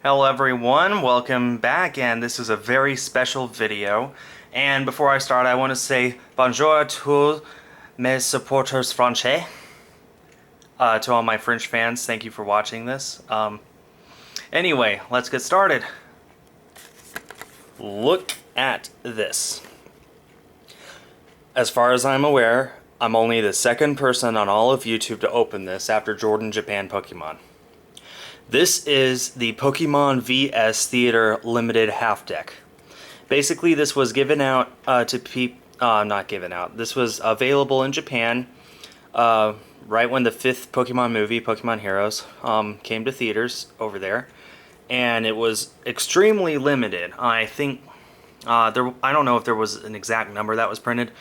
Hello everyone, welcome back, and this is a very special video. And before I start, I want to say bonjour à tous mes supporters français. To all my French fans, thank you for watching this. Anyway, let's get started. Look at this. As far as I'm aware, I'm only the second person on all of YouTube to open this after Jordan Japan Pokemon. This is the Pokemon VS Theater Limited Half Deck. Basically, this was given out not given out. This was available in Japan right when the 5th Pokemon movie, Pokemon Heroes, came to theaters over there. And it was extremely limited. I think, I don't know if there was an exact number that was printed,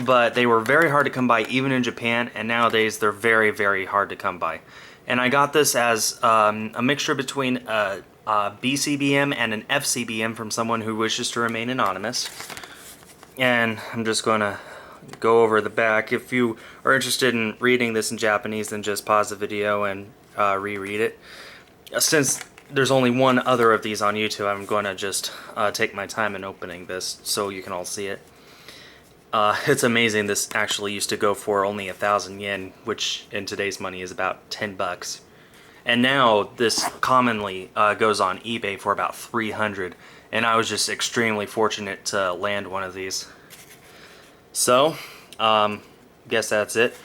but they were very hard to come by even in Japan, and nowadays they're very, very hard to come by. And I got this as a mixture between a BCBM and an FCBM from someone who wishes to remain anonymous. And I'm just going to go over the back. If you are interested in reading this in Japanese, then just pause the video and reread it. Since there's only one other of these on YouTube, I'm going to just take my time in opening this so you can all see it. It's amazing this actually used to go for only 1,000 yen, which in today's money is about 10 bucks. And now this commonly goes on eBay for about 300, and I was just extremely fortunate to land one of these. So, guess that's it.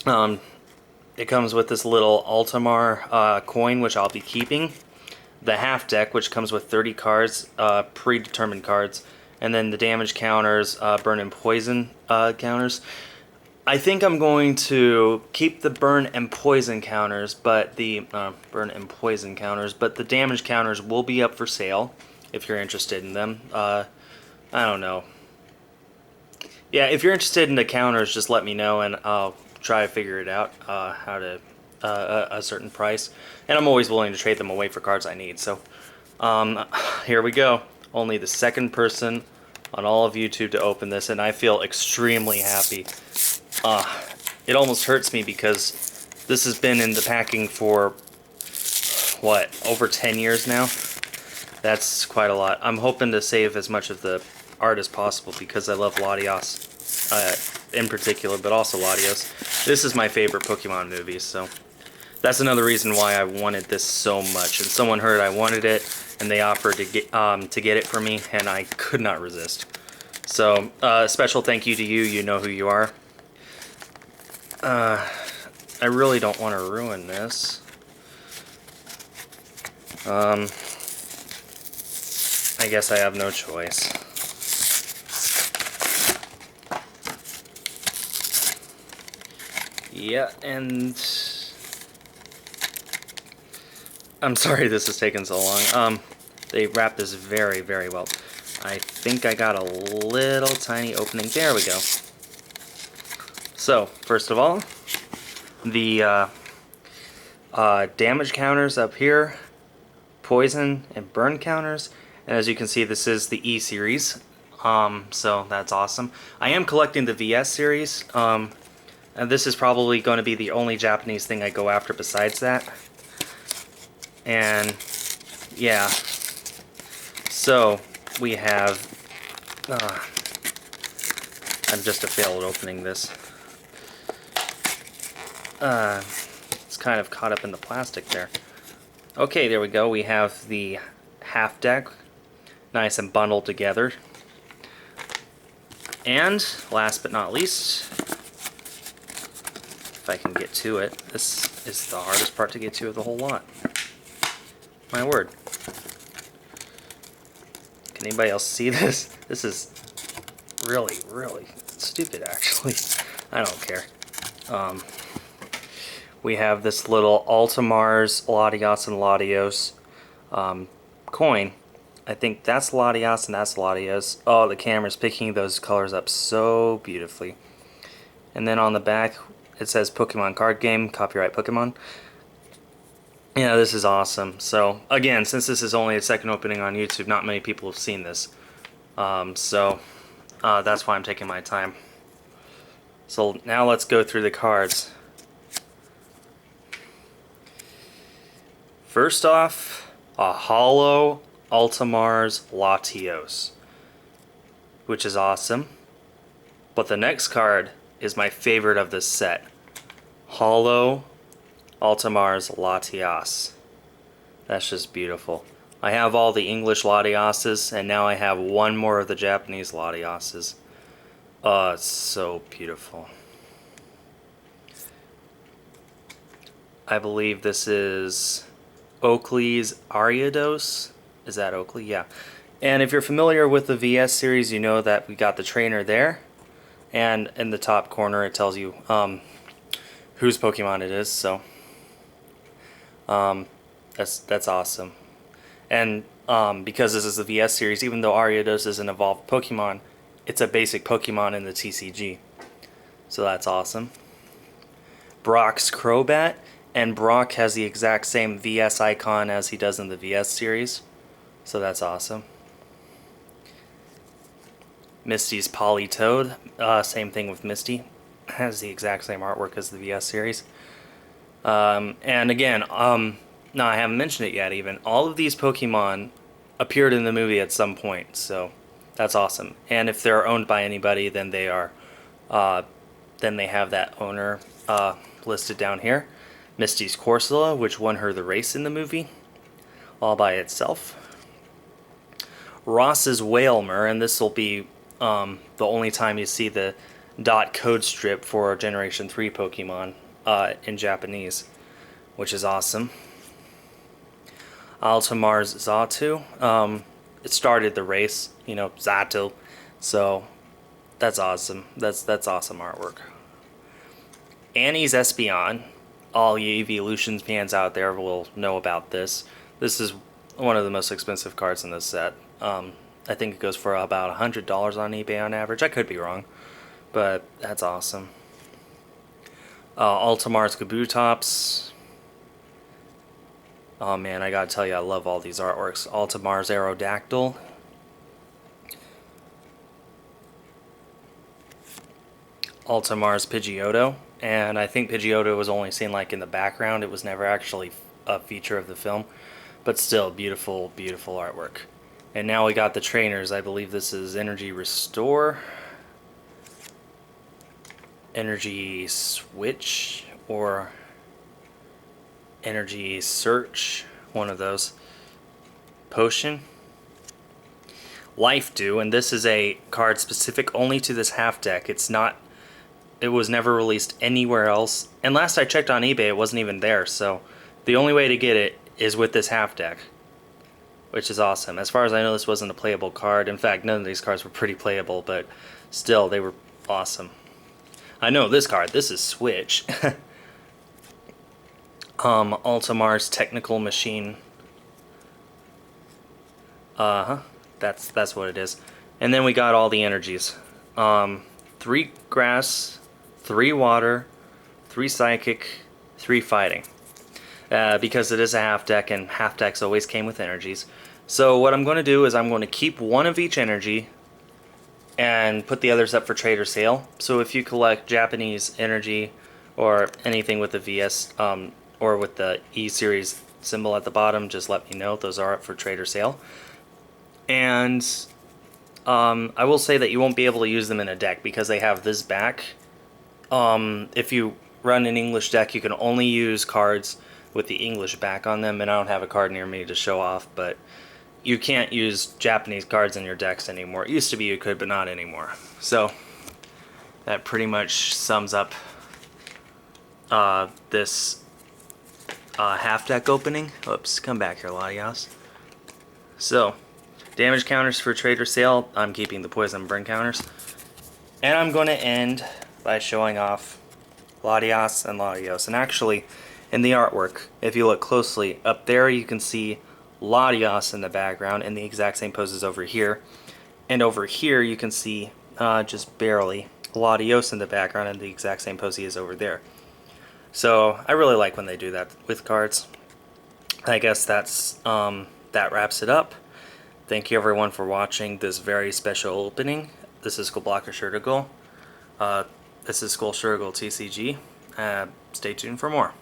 It comes with this little Altamar coin, which I'll be keeping. The half deck, which comes with 30 cards, predetermined cards. And then the damage counters, burn and poison counters. I think I'm going to keep the burn and poison counters, but the damage counters will be up for sale if you're interested in them. I don't know. Yeah, if you're interested in the counters, just let me know and I'll try to figure it out how to a certain price. And I'm always willing to trade them away for cards I need. So here we go. Only the second person on all of YouTube to open this, and I feel extremely happy. It almost hurts me because this has been in the packing for, what, over 10 years now? That's quite a lot. I'm hoping to save as much of the art as possible because I love Latios in particular, but also Latios. This is my favorite Pokemon movie, so that's another reason why I wanted this so much. And someone heard I wanted it, and they offered to get it for me, and I could not resist. So, special thank you to you. You know who you are. I really don't want to ruin this. I guess I have no choice. Yeah, and I'm sorry this has taken so long. They wrapped this very, very well. I think I got a little tiny opening. There we go. So, first of all, the damage counters up here, poison and burn counters, and as you can see, this is the E series. So that's awesome. I am collecting the VS series, and this is probably going to be the only Japanese thing I go after besides that. And yeah, so we have, I'm just a fail at opening this. It's kind of caught up in the plastic there. Okay, there we go. We have the half deck, nice and bundled together. And last but not least, if I can get to it, this is the hardest part to get to of the whole lot. My word. Can anybody else see this? This is really, really stupid, actually. I don't care. We have this little Altamar's Latios and Latios coin. I think that's Latios and that's Latios. Oh, the camera's picking those colors up so beautifully. And then on the back, it says Pokemon card game, copyright Pokemon. Yeah, this is awesome. So, again, since this is only a second opening on YouTube, not many people have seen this. That's why I'm taking my time. So, now let's go through the cards. First off, a Holo Ultimars Latios, which is awesome. But the next card is my favorite of this set. Holo Ultimars Latias. That's just beautiful. I have all the English Latiases, and now I have one more of the Japanese Latiases. Oh, it's so beautiful. I believe this is Oakley's Ariados. Is that Oakley? Yeah. And if you're familiar with the VS series, you know that we got the trainer there. And in the top corner it tells you whose Pokemon it is, so that's awesome. And because this is the VS series, even though Ariados is an evolved Pokemon, it's a basic Pokemon in the TCG. So that's awesome. Brock's Crobat, and Brock has the exact same VS icon as he does in the VS series. So that's awesome. Misty's Politoed, same thing with Misty. Has the exact same artwork as the VS series. And again, no, I haven't mentioned it yet even. All of these Pokemon appeared in the movie at some point, so that's awesome. And if they're owned by anybody, then they are, then they have that owner listed down here. Misty's Corsola, which won her the race in the movie, all by itself. Ross's Wailmer, and this will be the only time you see the dot code strip for Generation 3 Pokemon in Japanese, which is awesome. Altamar's Xatu. It started the race, you know, Xatu. So that's awesome. That's awesome artwork. Annie's Espeon. All you Evolutions fans out there will know about this. This is one of the most expensive cards in this set. I think it goes for about $100 on eBay on average. I could be wrong, but that's awesome. Ultimar's Kabutops. Oh man, I gotta tell you, I love all these artworks. Ultimar's Aerodactyl. Ultimar's Pidgeotto. And I think Pidgeotto was only seen like in the background. It was never actually a feature of the film. But still, beautiful, beautiful artwork. And now we got the trainers. I believe this is Energy Restore, Energy Switch, or Energy Search, one of those. Potion, Life Dew, and this is a card specific only to this half deck. It was never released anywhere else, and last I checked on eBay it wasn't even there, so the only way to get it is with this half deck, which is awesome. As far as I know, this wasn't a playable card. In fact, none of these cards were pretty playable, but still, they were awesome. I know this card. This is Switch. Ultimar's Technical Machine. That's what it is. And then we got all the energies. 3 Grass, 3 Water, 3 Psychic, 3 Fighting. Because it is a half deck, and half decks always came with energies. So what I'm going to do is I'm going to keep one of each energy and put the others up for trade or sale. So if you collect Japanese energy or anything with the VS or with the E series symbol at the bottom, just let me know. Those are up for trade or sale. And I will say that you won't be able to use them in a deck because they have this back. If you run an English deck, you can only use cards with the English back on them, and I don't have a card near me to show off, but you can't use Japanese cards in your decks anymore. It used to be you could, but not anymore. So that pretty much sums up this half deck opening. Oops, come back here, Latias. So, damage counters for trade or sale. I'm keeping the poison burn counters. And I'm going to end by showing off Latias and Latios. And actually, in the artwork, if you look closely, up there you can see Latias in the background in the exact same poses over here. And over here you can see, just barely, Latios in the background in the exact same pose he is over there. So I really like when they do that with cards. I guess that wraps it up. Thank you everyone for watching this very special opening. This is Skullblocker Sherdigal. This is Skull Sherdigal TCG. Stay tuned for more.